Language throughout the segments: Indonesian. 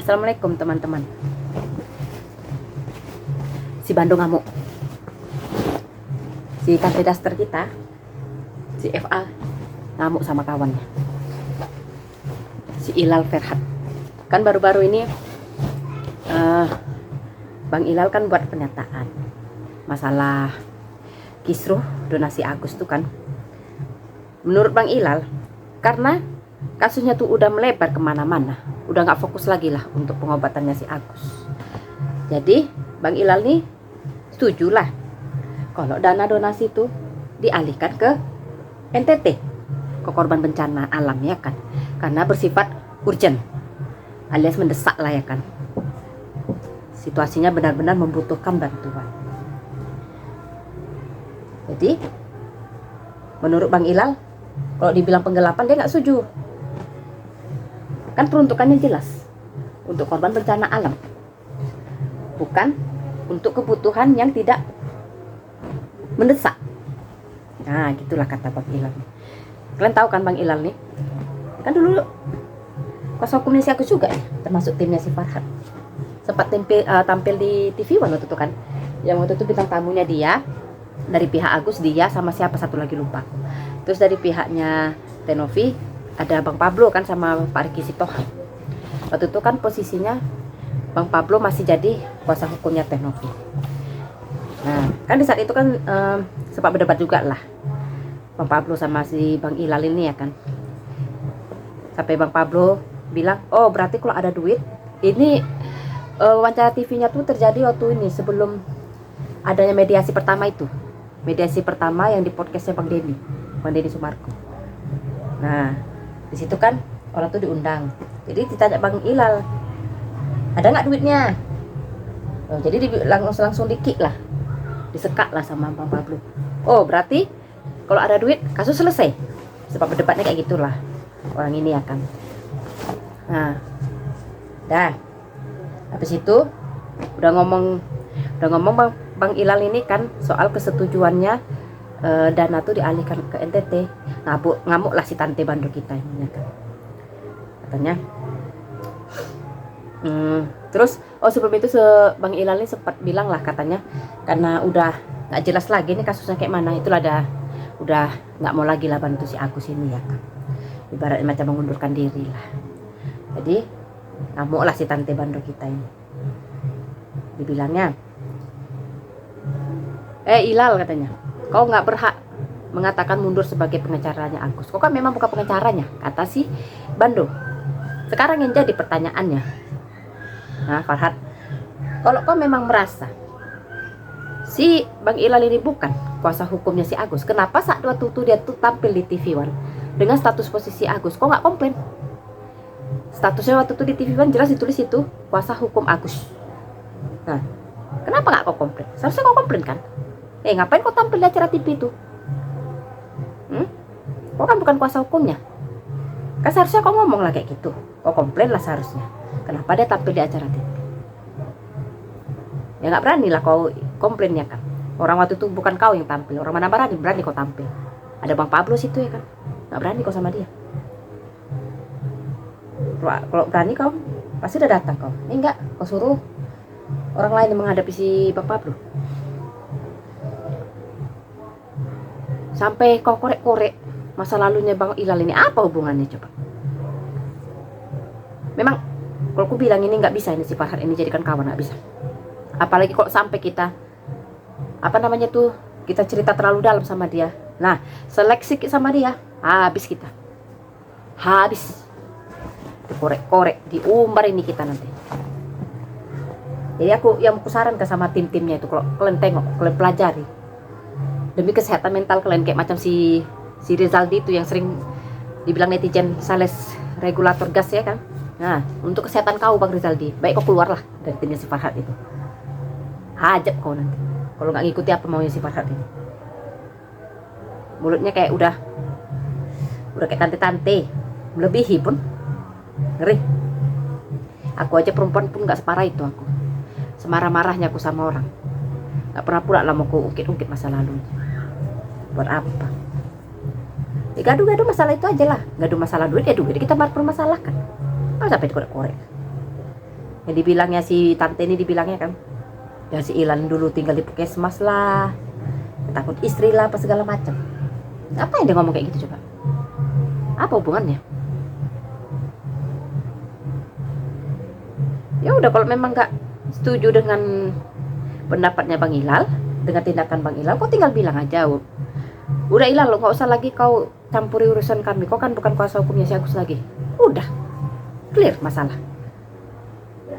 Assalamualaikum teman-teman. Si Bandung ngamuk. Si tante daster kita, si FA, ngamuk sama kawannya. Si Ilal Ferhat. Kan baru-baru ini Bang Ilal kan buat pernyataan masalah kisruh donasi Agus tuh kan. Menurut Bang Ilal, karena kasusnya tuh udah melebar kemana-mana, udah nggak fokus lagi lah untuk pengobatannya si Agus. Jadi Bang Ilal nih setuju lah kalau dana donasi itu dialihkan ke NTT, ke korban bencana alam ya kan, karena bersifat urgent alias mendesak lah ya kan, situasinya benar-benar membutuhkan bantuan. Jadi menurut Bang Ilal, kalau dibilang penggelapan dia nggak setuju. Kan peruntukannya jelas untuk korban bencana alam, bukan untuk kebutuhan yang tidak mendesak. Nah gitulah kata Bang Ilal. Kalian tahu kan Bang Ilal nih, kan dulu kuasa hukumnya si Agus juga ya, termasuk timnya si Farhat. Sempat tampil di TV One waktu itu kan, yang waktu itu bintang tamunya dia, dari pihak Agus dia sama siapa satu lagi lupa. Terus dari pihaknya Tenovi ada Bang Pablo kan sama Pak Riki Sitohang. Waktu itu kan posisinya Bang Pablo masih jadi kuasa hukumnya Tenovi. Nah kan di saat itu kan sempat berdebat juga lah Bang Pablo sama si Bang Ilal ini ya kan. Sampai Bang Pablo bilang, oh berarti kalau ada duit ini, wawancara TV-nya tuh terjadi waktu ini sebelum adanya mediasi pertama itu. Mediasi pertama yang di podcastnya Bang Denny Sumarko. Nah di situ kan orang tuh diundang, jadi ditanya Bang Ilal, ada nggak duitnya? Oh, jadi langsung dikik lah, disekak lah sama Bang Pablo. Oh berarti kalau ada duit kasus selesai. Sebab berdebatnya kayak gitulah orang ini ya kan. Nah dah habis itu udah ngomong Bang Ilal ini kan soal kesetujuannya dana tuh dialihkan ke NTT. Ngamuk lah si tante bandel kita ini kan. Katanya terus sebelum itu Bang Ilal ini sempat bilang lah katanya, karena udah nggak jelas lagi nih kasusnya kayak mana, itulah udah nggak mau lagi lah bantu si Agus ini ya kan, ibaratnya macam mengundurkan diri lah. Jadi ngamuk lah si tante bandel kita ini. Dibilangnya, Ilal katanya, kau nggak berhak mengatakan mundur sebagai pengacaranya Agus. Kau kan memang bukan pengacaranya, kata si Bando. Sekarang yang jadi pertanyaannya, nah Farhat, kalau kau memang merasa si Bang Ilal ini bukan kuasa hukumnya si Agus, kenapa saat waktu itu dia tuh tampil di TV One dengan status posisi Agus, kau nggak komplain? Statusnya waktu itu di TV One jelas ditulis itu kuasa hukum Agus. Nah, kenapa nggak kau komplain? Seharusnya kau komplain kan? Ngapain kau tampil di acara TV itu? Kau kan bukan kuasa hukumnya. Kan seharusnya kau ngomong lah kayak gitu. Kau komplain lah seharusnya. Kenapa dia tampil di acara TV? Ya nggak berani lah kau komplain ya kan. Orang waktu itu bukan kau yang tampil. Orang mana berani kau tampil. Ada Bang Pablo situ ya kan. Nggak berani kau sama dia. Kalau berani kau pasti udah datang kau. Enggak, kau suruh orang lain yang menghadapi si Bang Pablo. Sampai kau korek-korek masa lalunya Bang Ilal ini, apa hubungannya coba? Memang kalau aku bilang ini nggak bisa ini si Farhat ini jadikan kawan, nggak bisa. Apalagi kalau sampai kita kita cerita terlalu dalam sama dia. Nah seleksi sama dia habis kita, habis dikorek-korek, diumbar ini kita nanti. Jadi aku sarankan sama tim-timnya itu, kalau kalian tengok, kalian pelajari demi kesehatan mental kalian, kayak macam si Rizaldi itu yang sering dibilang netizen sales regulator gas ya kan. Nah untuk kesehatan kau Bang Rizaldi, baik kau keluarlah dari timnya si Farhat itu. Hajab kau nanti kalau nggak ngikuti apa maunya si Farhat ini. Mulutnya kayak udah kayak tante-tante, melebihi pun ngeri. Aku aja perempuan pun nggak separah itu aku. Semarah-marahnya aku sama orang, nggak pernah pula lah mau ku ungkit masa lalunya. Buat apa? Gaduh-gaduh masalah itu aja lah. Gaduh masalah duit ya duit kita permasalahkan. Apa sampai dikorek-korek? Yang dibilangnya si tante ini dibilangnya kan, ya si Ilan dulu tinggal di puskesmas lah, takut istri lah, apa segala macam. Apa yang dia ngomong kayak gitu coba? Apa hubungannya? Ya udah, kalau memang nggak setuju dengan pendapatnya Bang Ilal, dengan tindakan Bang Ilal, kau tinggal bilang aja. Udah Ilal, lo nggak usah lagi kau campuri urusan kami, kau kan bukan kuasa hukumnya si Agus lagi. Udah clear masalah.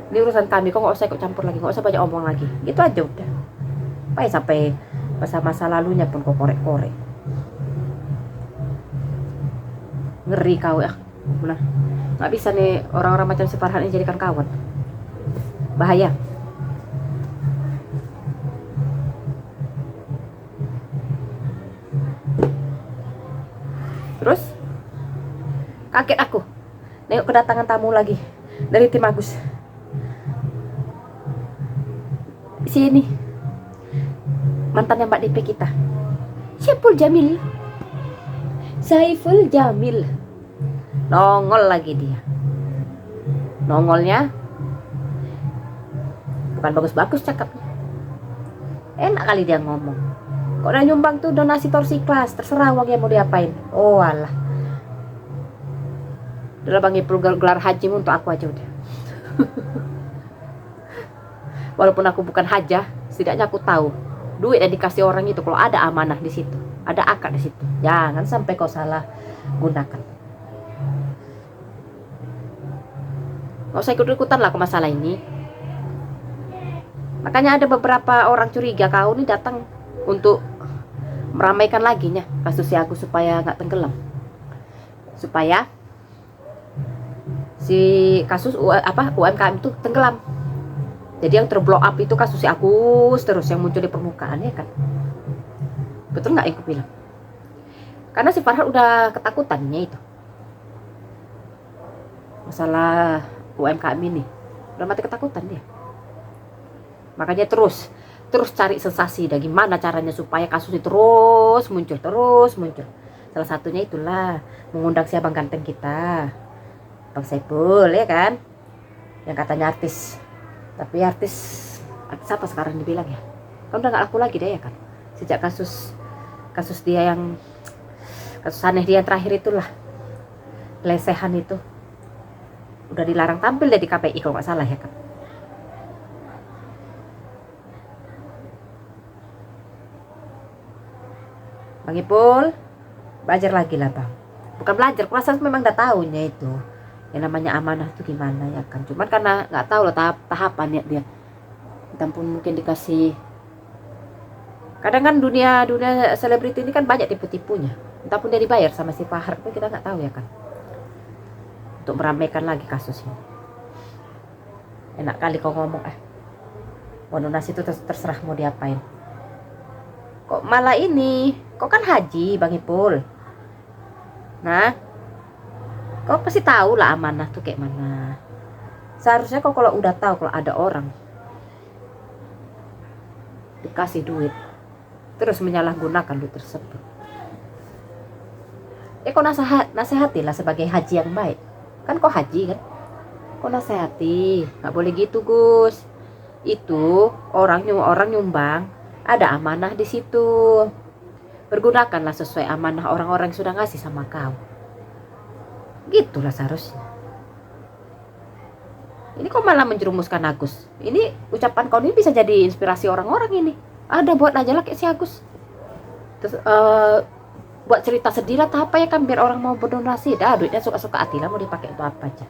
Ini urusan kami, kau nggak usah ikut campur lagi, nggak usah banyak omong lagi. Gitu aja udah. Sampai masa-masa lalunya pun kau korek-korek. Ngeri kau ya. Nah, nggak bisa nih orang-orang macam si Farhan ini jadikan kawan. Bahaya. Terus kaget aku nengok kedatangan tamu lagi dari tim Agus. Sini mantannya Mbak DP kita, Saiful Jamil nongol lagi dia. Nongolnya bukan bagus-bagus cakapnya, enak kali dia ngomong. Kok udah nyumbang tuh donasi torsi kelas, terserah uangnya mau diapain. Oh alah, udah Bang Ipul gelar haji untuk aku aja udah. Walaupun aku bukan hajah, setidaknya aku tahu duit yang dikasih orang itu kalau ada amanah di situ, ada akad di situ. Jangan sampai kau salah gunakan. Gak usah ikut-ikutan lah ke masalah ini. Makanya ada beberapa orang curiga kau ini datang untuk meramaikan lagi nya kasus si Agus supaya nggak tenggelam, supaya si kasus UMKM itu tenggelam. Jadi yang terblow up itu kasus si Agus terus yang muncul di permukaan, ya kan? Betul nggak aku bilang? Karena si Farhan udah ketakutannya itu masalah UMKM ini, udah mati ketakutan dia. Makanya terus cari sensasi, dan gimana caranya supaya kasus ini terus muncul. Salah satunya itulah mengundang si abang ganteng kita, Bang Saiful, ya kan, yang katanya artis, tapi artis apa sekarang dibilang ya, kan udah gak laku lagi deh ya kan, sejak kasus dia yang kasus aneh dia yang terakhir itulah, pelecehan itu, udah dilarang tampil deh di KPI kalau nggak salah ya kan. Bang Ipul, belajar lagi lah bang. Bukan belajar, kurasa memang udah tahunya itu. Yang namanya amanah itu gimana ya kan. Cuman karena nggak tahu lah tahapannya dia. Dan pun mungkin dikasih. Kadang kan dunia selebriti ini kan banyak tipu-tipunya. Entah pun dia dibayar sama si Fahar, itu kita nggak tahu ya kan. Untuk meramaikan lagi kasus ini. Enak kali kau ngomong donasi itu terserah mau diapain. Kok malah ini, kok kan haji Bang Ipul. Nah, kau pasti tahu lah amanah tuh kayak mana. Seharusnya kau kalau udah tahu kalau ada orang dikasih duit terus menyalahgunakan duit tersebut, kau nasihatilah sebagai haji yang baik. Kan kau haji kan, kau nasihati, nggak boleh gitu Gus. Itu orang nyumbang, ada amanah di situ. Pergunakanlah sesuai amanah orang-orang yang sudah ngasih sama kau. Gitulah seharusnya. Ini kok malah menjerumuskan Agus. Ini ucapan kau ini bisa jadi inspirasi orang-orang ini. Ada buat aja lah kayak si Agus. Terus buat cerita sedih lah apa ya kan, biar orang mau berdonasi. Dah duitnya suka-suka hati lah, mau dipakai untuk apa aja.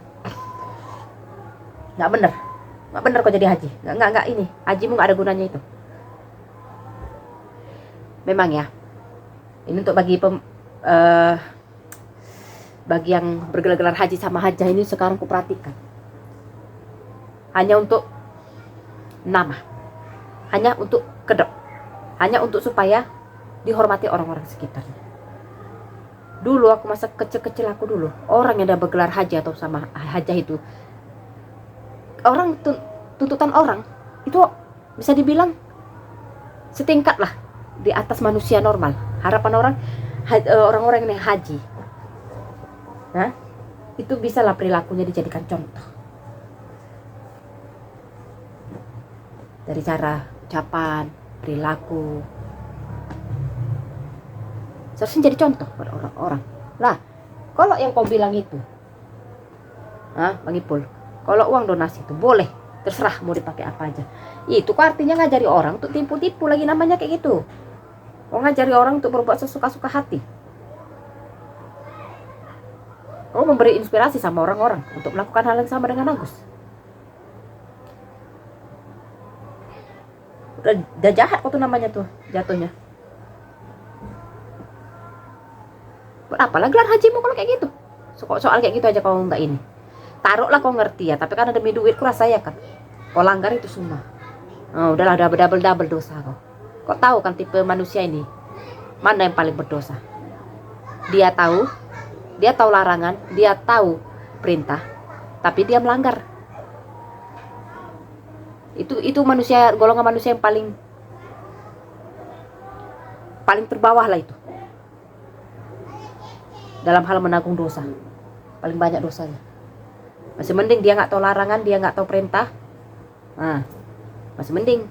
Nggak bener kau jadi haji. Nggak ini. Hajimu nggak ada gunanya itu. Memang ya, ini untuk bagi yang bergelar-gelar haji sama hajah ini sekarang kuperhatikan, hanya untuk nama, hanya untuk kedok, hanya untuk supaya dihormati orang-orang sekitarnya. Dulu aku masa kecil-kecil aku dulu, orang yang udah bergelar haji atau sama hajah itu, orang tuntutan orang itu bisa dibilang setingkat lah di atas manusia normal. Harapan orang-orang yang haji, nah itu bisalah perilakunya dijadikan contoh. dari cara ucapan, perilaku. Seharusnya jadi contoh buat orang-orang. Lah, kalau yang kau bilang itu, Bang Ipul, kalau uang donasi itu boleh, terserah mau dipakai apa aja. Itu kok artinya ngajari orang untuk tipu-tipu lagi, namanya kayak gitu. Kau ngajari orang untuk berbuat sesuka-suka hati. Kau memberi inspirasi sama orang-orang untuk melakukan hal yang sama dengan Agus. Udah jahat kok tuh namanya tuh jatuhnya. Buat apalah gelar hajimu kalau kayak gitu? Soal kayak gitu aja kau nggak ini. Taruhlah kau ngerti ya, tapi kan demi duit ku rasa ya kan. Kau langgar itu semua. Oh, udahlah, udah double dosa kau. Kau tahu kan tipe manusia ini mana yang paling berdosa? Dia tahu larangan, dia tahu perintah, tapi dia melanggar. Itu manusia, golongan manusia yang paling terbawah lah itu. Dalam hal menanggung dosa. Paling banyak dosanya. Masih mending dia nggak tahu larangan, dia nggak tahu perintah. Nah, masih mending.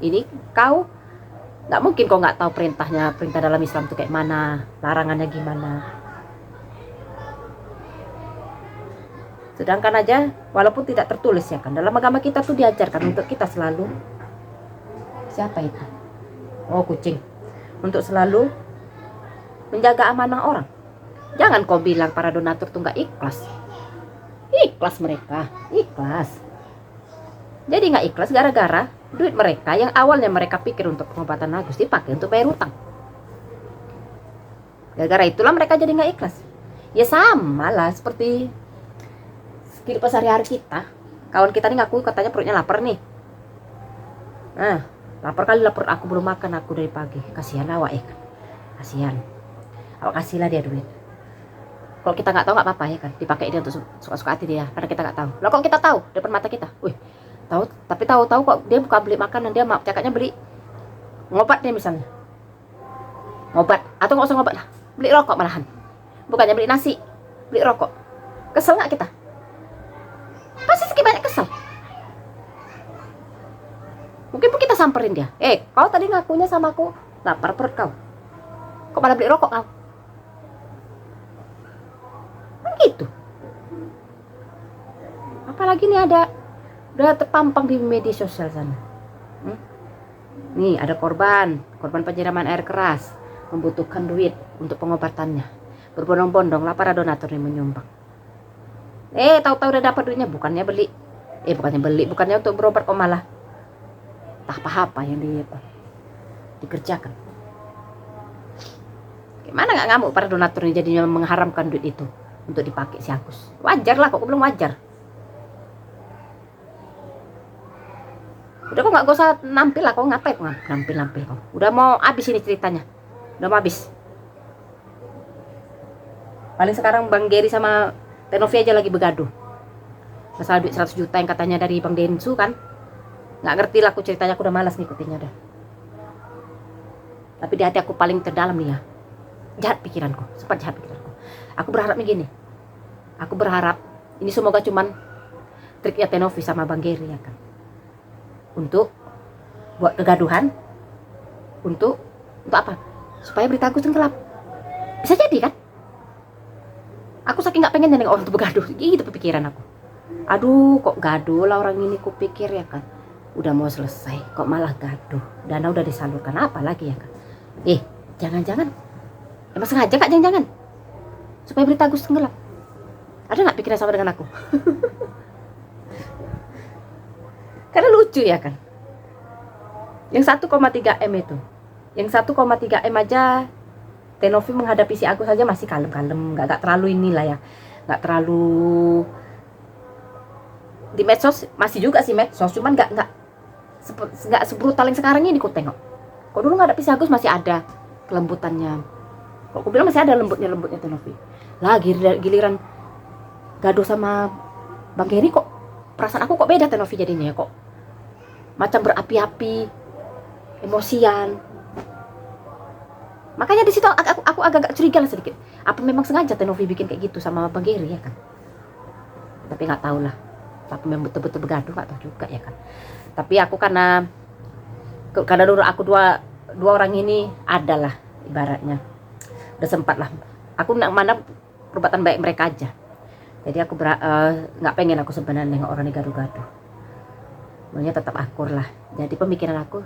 Ini kau nggak mungkin kau nggak tahu perintah dalam Islam itu kayak mana, larangannya gimana. Sedangkan aja walaupun tidak tertulis ya kan, dalam agama kita tuh diajarkan untuk kita selalu, siapa itu? Oh, kucing. Untuk selalu menjaga amanah orang. Jangan kau bilang para donatur tuh nggak ikhlas. Ikhlas mereka, ikhlas. Jadi nggak ikhlas gara-gara duit mereka yang awalnya mereka pikir untuk pengobatan Agus dipakai untuk bayar utang. Gara-gara itulah mereka jadi nggak ikhlas. Ya sama lah seperti kehidupan sehari-hari kita. Kawan kita nih ngaku katanya perutnya lapar nih. Nah, lapar aku belum makan aku dari pagi. Kasihan awak ya kan. Kasihan. Awak kasihlah dia duit. Kalau kita nggak tahu nggak apa-apa ya kan, dipakai dia untuk suka-suka hati dia, karena kita nggak tahu. Lah kalau kita tahu depan mata kita, tahu kok dia bukan beli makanan, dia cakapnya beli ngobat dia misalnya, ngobat atau nggak usah ngobat lah, beli rokok malahan, bukannya beli nasi, beli rokok. Kesel nggak kita? Pasti sedikit banyak kesel. Mungkin pun kita samperin dia, kau tadi ngakunya sama aku lapar perut kau, kok malah beli rokok kau? Gitu. Apalagi nih udah terpampang di media sosial sana. Nih ada korban penyiraman air keras, membutuhkan duit untuk pengobatannya. Berbondong-bondong lah para donatur yang menyumbang. Tahu-tahu udah dapat duitnya, bukannya untuk berobat kok malah tak apa-apa yang dikerjakan. Gimana nggak ngamuk para donatur ini jadinya mengharamkan duit itu untuk dipakai si Agus. Wajar lah, kok belum wajar. Udah kok nggak usah nampil lah, kok ngapain nampil kok. Udah mau habis ini ceritanya. Udah mau habis. Paling sekarang Bang Geri sama Tenovi aja lagi begaduh. Masalah duit 100 juta yang katanya dari Bang Densu kan. Nggak ngerti lah aku ceritanya, aku udah malas ngikutinnya dah. Tapi di hati aku paling terdalam nih ya, jahat pikiranku, sempat jahat pikiranku. Aku berharapnya gini. Aku berharap ini semoga cuman triknya Tenovi sama Bang Geri ya kan. Untuk buat kegaduhan. Untuk apa? Supaya berita Agus tenggelam. Bisa jadi kan? Aku saking gak pengen nengok orang tuh bergaduh. Gitu pikiran aku. Aduh, kok gaduh lah orang ini, kupikir ya kan. Udah mau selesai, kok malah gaduh. Dana udah disalurkan, apa lagi ya kan. Jangan-jangan emang sengaja kak, jangan-jangan supaya berita Agus tenggelam. Ada nggak pikiran sama dengan aku? Karena lucu ya kan. Yang 1,3 M itu, yang 1,3 M aja Tenovi menghadapi si Agus aja masih kalem-kalem, nggak terlalu inilah ya, nggak terlalu. Di medsos masih juga sih medsos, cuman nggak sebrutal yang sekarang ini ku tengok. Kok dulu nggak ada si Agus masih ada kelembutannya. Kok aku bilang masih ada lembutnya Tenovi. Lah giliran gaduh sama Bang Geri kok perasaan aku kok beda Tenovi jadinya ya, kok macam berapi-api, emosian. Makanya di situ aku agak curiga lah sedikit. Apa memang sengaja Tenovi bikin kayak gitu sama Bang Geri ya kan? Tapi nggak tahu lah. tapi memang betul-betul bergaduh nggak tahu juga ya kan. Tapi aku karena dulu aku dua orang ini adalah ibaratnya udah sempat lah, aku mana perbuatan baik mereka aja. Jadi aku nggak pengen aku sebenarnya nengok orang ini gaduh-gaduh, maunya tetap akur lah. Jadi pemikiran aku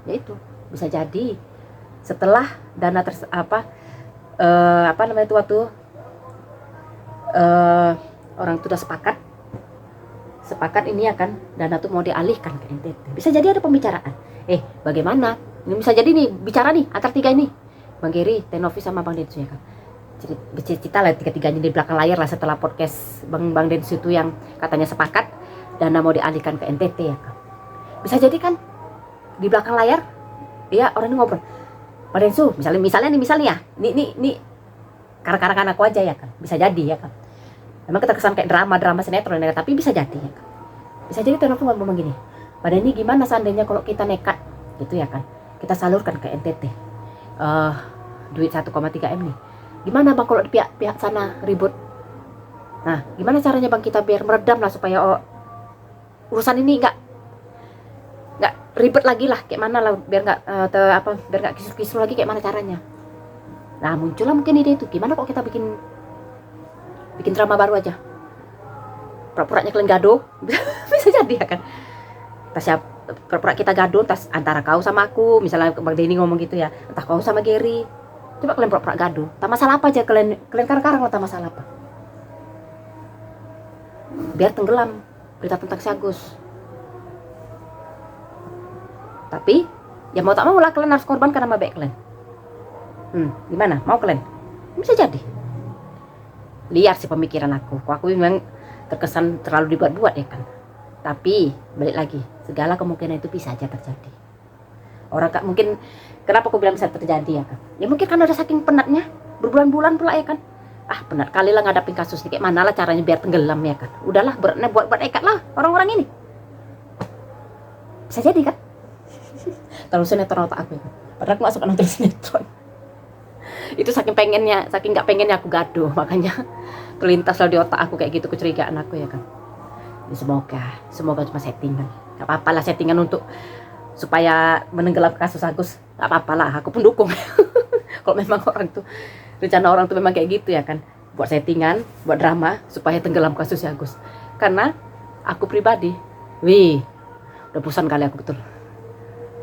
yaitu bisa jadi setelah dana apa namanya itu waktu orang itu udah sepakat ini ya kan, dana tuh mau dialihkan ke NTT. Bisa jadi ada pembicaraan. Bagaimana? Ini bisa jadi nih bicara nih antar tiga ini, Bang Geri, Tenovi sama Bang Densu ya kan. Cerita lah tiga-tiganya di belakang layar lah setelah podcast Bang Densu itu yang katanya sepakat dana mau dialihkan ke NTT ya kan. Bisa jadi kan di belakang layar ya orang ini ngobrol. Bang Densu, misalnya ya, nih karang-karangan aku aja ya kan. Bisa jadi ya kan. Memang kita kesan kayak drama sinetron ya, tapi bisa jadi ya kan. Bisa jadi Tenovi ngomong gini, pada ini gimana seandainya kalau kita nekat gitu ya kan, kita salurkan ke NTT duit 1,3 M nih. Gimana Bang kalau di pihak sana ribut? Nah, gimana caranya Bang kita biar meredam lah supaya urusan ini nggak ribet lagi lah, kayak mana lah biar nggak kisru lagi, kayak mana caranya? Nah, muncullah mungkin ide itu, gimana kok kita bikin drama baru aja, pura-puranya kalian gaduh. Bisa jadi ya kan, pura-pura kita gaduh antara kau sama aku, misalnya Bang Denny ngomong gitu ya, entah kau sama Geri, coba kalian pura-pura gaduh, tak masalah apa aja, kalian karang-karang lah, tak masalah apa, biar tenggelam berita tentang si Agus. Tapi ya mau tak mau lah kalian harus korban karena nama baik kalian. Gimana? Mau kalian? Bisa jadi. Liar sih pemikiran aku. Aku memang terkesan terlalu dibuat-buat ya kan. Tapi balik lagi, segala kemungkinan itu bisa aja terjadi. Orang kak mungkin, kenapa aku bilang bisa terjadi ya kan? Ya mungkin karena udah saking penatnya, berbulan-bulan pula ya kan. Penat kali lah ngadapin kasus ini, kayak mana lah caranya biar tenggelam ya kan. Udahlah beratnya buat nekat lah orang-orang ini. Bisa jadi kan? Terus sinetron otak aku ya kan. Padahal aku gak suka nonton sinetron. Itu saking gak pengennya aku gaduh, makanya terlintas lah di otak aku kayak gitu kecurigaan aku ya kan. Ya, semoga cuma settingan. Gak apa-apa lah settingan untuk supaya menenggelam kasus Agus. Gak apa-apa lah, aku pun dukung. Kalau memang rencana orang tuh memang kayak gitu ya kan, buat settingan, buat drama supaya tenggelam kasus Agus. Karena aku pribadi, udah bosan kali aku betul.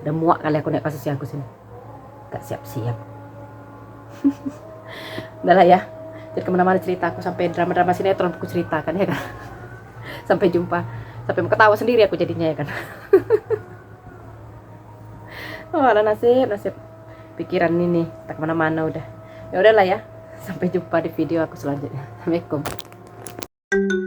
Udah muak kali aku naik kasus Agus ini. Gak siap-siap. Udah lah ya, jadi kemana-mana cerita aku, sampai drama-drama sinetron aku ceritakan ya kan. Sampai jumpa, sampai mau ketawa sendiri aku jadinya ya kan. Alah nasib pikiran ini tak kemana-mana udah. Ya udahlah ya, sampai jumpa di video aku selanjutnya. Assalamualaikum.